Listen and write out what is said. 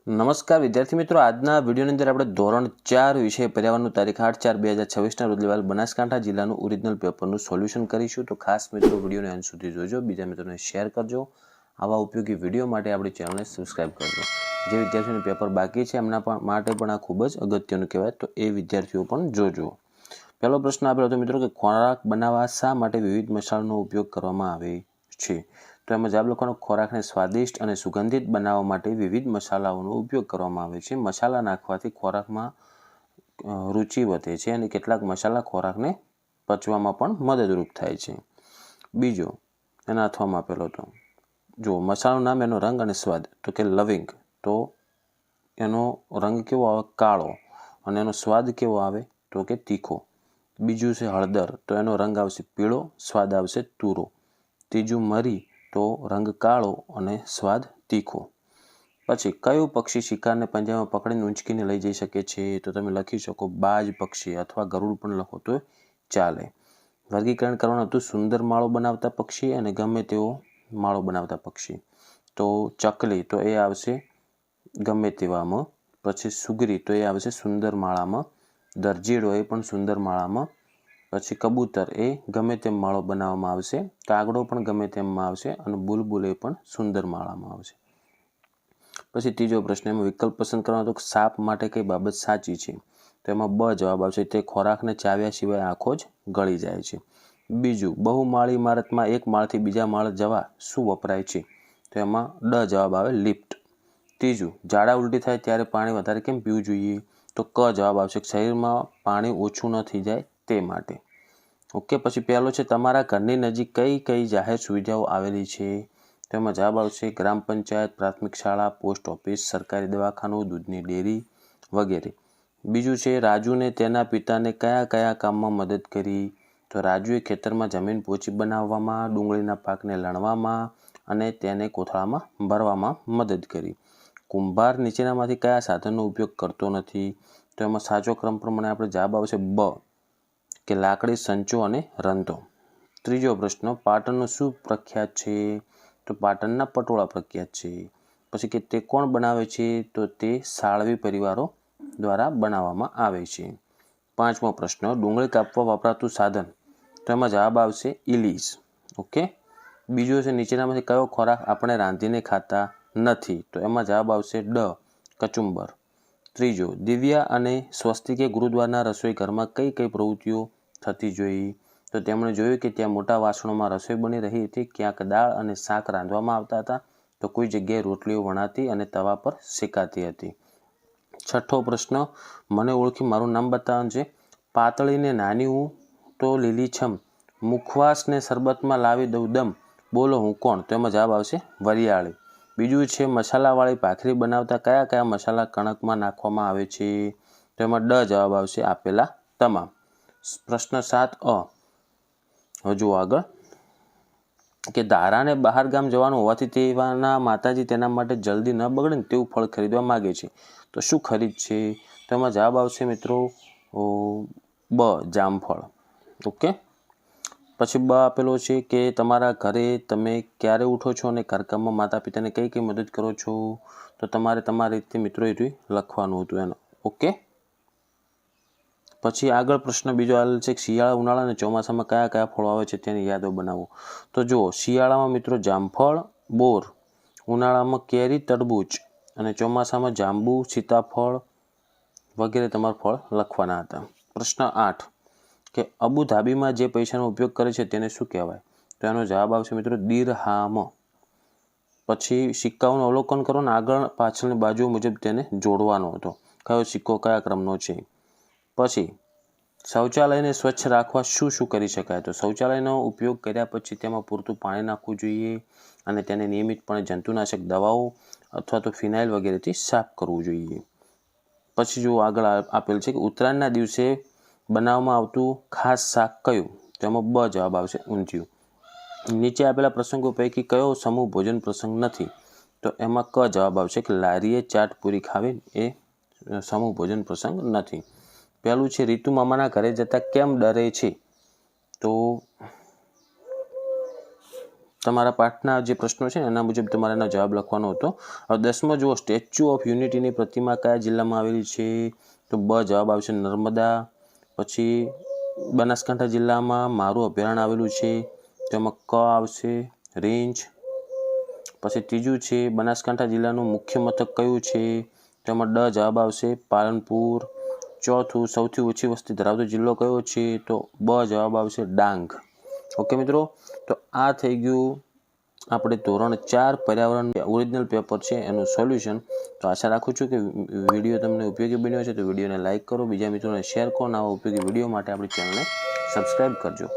નમસ્કાર વિદ્યાર્થી મિત્રો, આજના વિડીયોની અંદર આપણે ધોરણ 4 વિષય પર્યાવરણનું તારીખ 8/4/2026ના રોજ લેવાયેલ બનાસકાંઠા જિલ્લાનું ઓરિજિનલ પેપરનું સોલ્યુશન કરીશું. તો ખાસ મિત્રો વિડીયોને અંત સુધી જોજો, બીજા મિત્રોને શેર કરજો. આવા ઉપયોગી વિડીયો માટે આપણી ચેનલને સબસ્ક્રાઇબ કરજો. જે વિદ્યાર્થીઓનું પેપર બાકી છે એમના માટે પણ આ ખૂબ જ અગત્યનું કહેવાય, તો એ વિદ્યાર્થીઓ પણ જોજો. પહેલો પ્રશ્ન આપેલો હતો મિત્રો કે ખોરાક બનાવવા શા માટે વિવિધ મસાલાનો ઉપયોગ કરવામાં આવે છે? તો એમાં જવાબ લખવાનો, ખોરાકને સ્વાદિષ્ટ અને સુગંધિત બનાવવા માટે વિવિધ મસાલાઓનો ઉપયોગ કરવામાં આવે છે. મસાલા નાખવાથી ખોરાકમાં રુચિ વધે છે અને કેટલાક મસાલા ખોરાકને પચવામાં પણ મદદરૂપ થાય છે. બીજો એના અથવામાં આપેલો હતો, જો મસાલાનું નામ, એનો રંગ અને સ્વાદ, તો કે લવિંગ, તો એનો રંગ કેવો આવે? કાળો. અને એનો સ્વાદ કેવો આવે? તો કે તીખો. બીજું છે હળદર, તો એનો રંગ આવશે પીળો, સ્વાદ આવશે તુરો. ત્રીજું મરી, તો રંગ કાળો અને સ્વાદ તીખો. પછી કયું પક્ષી શિકારને પંજામાં પકડીને ઊંચકીને લઈ જઈ શકે છે? તો તમે લખી શકો બાજ પક્ષી, અથવા ગરુડ પણ લખો તો ચાલે. વર્ગીકરણ કરવાનું હતું, સુંદર માળો બનાવતા પક્ષી અને ગમે તેવો માળો બનાવતા પક્ષી. તો ચકલી, તો એ આવશે ગમે તેવામાં. પછી સુગરી, તો એ આવશે સુંદર માળામાં. દરજીડો, એ પણ સુંદર માળામાં. પછી કબૂતર, એ ગમે તેમ માળો બનાવવામાં આવશે. કાગડો પણ ગમે તેમમાં આવશે. અને બુલબુલ, એ પણ સુંદર માળામાં આવશે. પછી ત્રીજો પ્રશ્ન, એમાં વિકલ્પ પસંદ કરવાનો હતો, સાપ માટે કઈ બાબત સાચી છે? તો એમાં બ જવાબ આવશે, તે ખોરાકને ચાવ્યા સિવાય આંખો જ ગળી જાય છે. બીજું, બહુમાળી ઇમારતમાં એક માળથી બીજા માળ જવા શું વપરાય છે? તો એમાં ડ જવાબ આવે, લિફ્ટ. ત્રીજું, ઝાડા ઉલટી થાય ત્યારે પાણી વધારે કેમ પીવું જોઈએ? તો ક જવાબ આવશે, શરીરમાં પાણી ઓછું ન થઈ જાય તે માટે. ઓકે. પછી પહેલો છે, તમારા ઘરની નજીક કઈ કઈ જાહેર સુવિધાઓ આવેલી છે? તો એમાં જવાબ આવશે ગ્રામ પંચાયત, પ્રાથમિક શાળા, પોસ્ટ ઓફિસ, સરકારી દવાખાનું, દૂધની ડેરી વગેરે. બીજું છે, રાજુને તેના પિતાને કયા કયા કામમાં મદદ કરી? તો રાજુએ ખેતરમાં જમીન પોચી બનાવવામાં, ડુંગળીના પાકને લણવામાં અને તેને કોથળામાં ભરવામાં મદદ કરી. કુંભાર નીચેનામાંથી કયા સાધનનો ઉપયોગ કરતો નથી? તો એમાં સાચો ક્રમ પ્રમાણે આપણે જવાબ આવશે બ, કે લાકડી, સંચો અને રંધો. ત્રીજો પ્રશ્ન, પાટણનું શું પ્રખ્યાત છે? તો પાટણના પટોળા પ્રખ્યાત છે. પછી કે તે કોણ બનાવે છે? તો તે સાળવી પરિવારો દ્વારા બનાવવામાં આવે છે. પાંચમો પ્રશ્ન, ડુંગળી કાપવા વપરાતું સાધન? તો એમાં જવાબ આવશે ઇલીસ. ઓકે. બીજો છે, નીચેનામાંથી કયો ખોરાક આપણે રાંધીને ખાતા નથી? તો એમાં જવાબ આવશે ડ, કચુંબર. ત્રીજો, દિવ્યા અને સ્વસ્તિકે ગુરુદ્વારના રસોઈ ઘરમાં કઈ કઈ પ્રવૃત્તિઓ થતી જોઈ? તો તેમણે જોયું કે ત્યાં મોટા વાસણોમાં રસોઈ બની રહી હતી, ક્યાંક દાળ અને શાક રાંધવામાં આવતા હતા, તો કોઈ જગ્યાએ રોટલીઓ વણાતી અને તવા પર શેકાતી હતી. છઠ્ઠો પ્રશ્ન, મને ઓળખી મારું નામ બતાવવાનું છે. પાતળીને નાની હું તો લીલીછમ, મુખવાસને શરબતમાં લાવી દઉં દમ, બોલો હું કોણ? તો એમાં જવાબ આવશે વરિયાળી. બીજું છે, મસાલાવાળી ભાખરી બનાવતા કયા કયા મસાલા કણકમાં નાખવામાં આવે છે? તો એમાં ડ જવાબ આવશે, આપેલા તમામ. પ્રશ્ન 7 હવે જુઓ આગળ, કે ધારાને બહાર ગામ જવાનું હોવાથી તેના માતાજી તેના માટે જલ્દી ન બગડે ને તેવું ફળ ખરીદવા માગે છે, તો શું ખરીદશે? તો એમાં જવાબ આવશે મિત્રો બ, જામફળ. ઓકે. પછી બ આપેલો છે કે તમારા ઘરે તમે ક્યારે ઉઠો છો અને ઘરકામમાં માતા પિતાને કઈ કઈ મદદ કરો છો? તો તમારે તમારી રીતે મિત્રો એ લખવાનું હતું એનો. ઓકે. પછી આગળ પ્રશ્ન બીજો આવેલો છે, શિયાળા, ઉનાળા અને ચોમાસામાં કયા કયા ફળો આવે છે તેની યાદો બનાવો. તો જુઓ, શિયાળામાં મિત્રો જામફળ, બોર, ઉનાળામાં કેરી, તરબૂચ અને ચોમાસામાં જાંબુ, સીતાફળ વગેરે તમારા ફળ લખવાના હતા. પ્રશ્ન 8, કે અબુ ધાબીમાં જે પૈસાનો ઉપયોગ કરે છે તેને શું કહેવાય? તો એનો જવાબ આવશે મિત્રો દિરહામ. પછી સિક્કાઓનું અવલોકન કરો ને આગળ પાછળની બાજુ મુજબ તેને જોડવાનો હતો, કયો સિક્કો કયા ક્રમનો છે. પછી શૌચાલયને સ્વચ્છ રાખવા શું શું કરી શકાય? તો શૌચાલયનો ઉપયોગ કર્યા પછી તેમાં પૂરતું પાણી નાખવું જોઈએ અને તેને નિયમિતપણે જંતુનાશક દવાઓ અથવા તો ફિનાઇલ વગેરેથી સાફ કરવું જોઈએ. પછી જો આગળ આપેલ છે કે ઉત્તરાયણના દિવસે બનાવવામાં આવતું ખાસ શાક કયું? તો એમાં બ જવાબ આવશે, ઊંધિયું. નીચે આપેલા પ્રસંગો પૈકી કયો સમૂહ ભોજન પ્રસંગ નથી? તો એમાં ક જવાબ આવશે કે લારીએ ચાટ પૂરી ખાવી એ સમૂહ ભોજન પ્રસંગ નથી. પહેલું છે, રીતુ મામાના ઘરે જતા કેમ ડરે છે? તો તમારા પાઠના જે પ્રશ્નો છે એના મુજબ તમારે એનો જવાબ લખવાનો હતો. હવે 10મો જુઓ, સ્ટેચ્યુ ઓફ યુનિટીની પ્રતિમા કયા જિલ્લામાં આવેલી છે? તો બ જવાબ આવશે નર્મદા. પછી બનાસકાંઠા જિલ્લામાં મારું અભયારણ્ય આવેલું છે, તેમાં ક આવશે રેન્જ. પછી ત્રીજું છે બનાસકાંઠા જિલ્લાનું મુખ્ય મથક કયું છે? તેમાં ડ જવાબ આવશે પાલનપુર. ચોથું, સૌથી ઓછી વસ્તી ધરાવતો જિલ્લો કયો છે? તો બ જવાબ આવશે ડાંગ. ઓકે મિત્રો, તો આ થઈ ગયું આપણે ધોરણ 4 પર્યાવરણ ઓરિજિનલ પેપર છે એનું સોલ્યુશન. તો આશા રાખું છું કે વિડીયો તમને ઉપયોગી બન્યો છે. તો વિડીયોને લાઇક કરો, બીજા મિત્રોને શેર કરો, આવા ઉપયોગી વિડીયો માટે આપણી ચેનલને સબસ્ક્રાઈબ કરજો.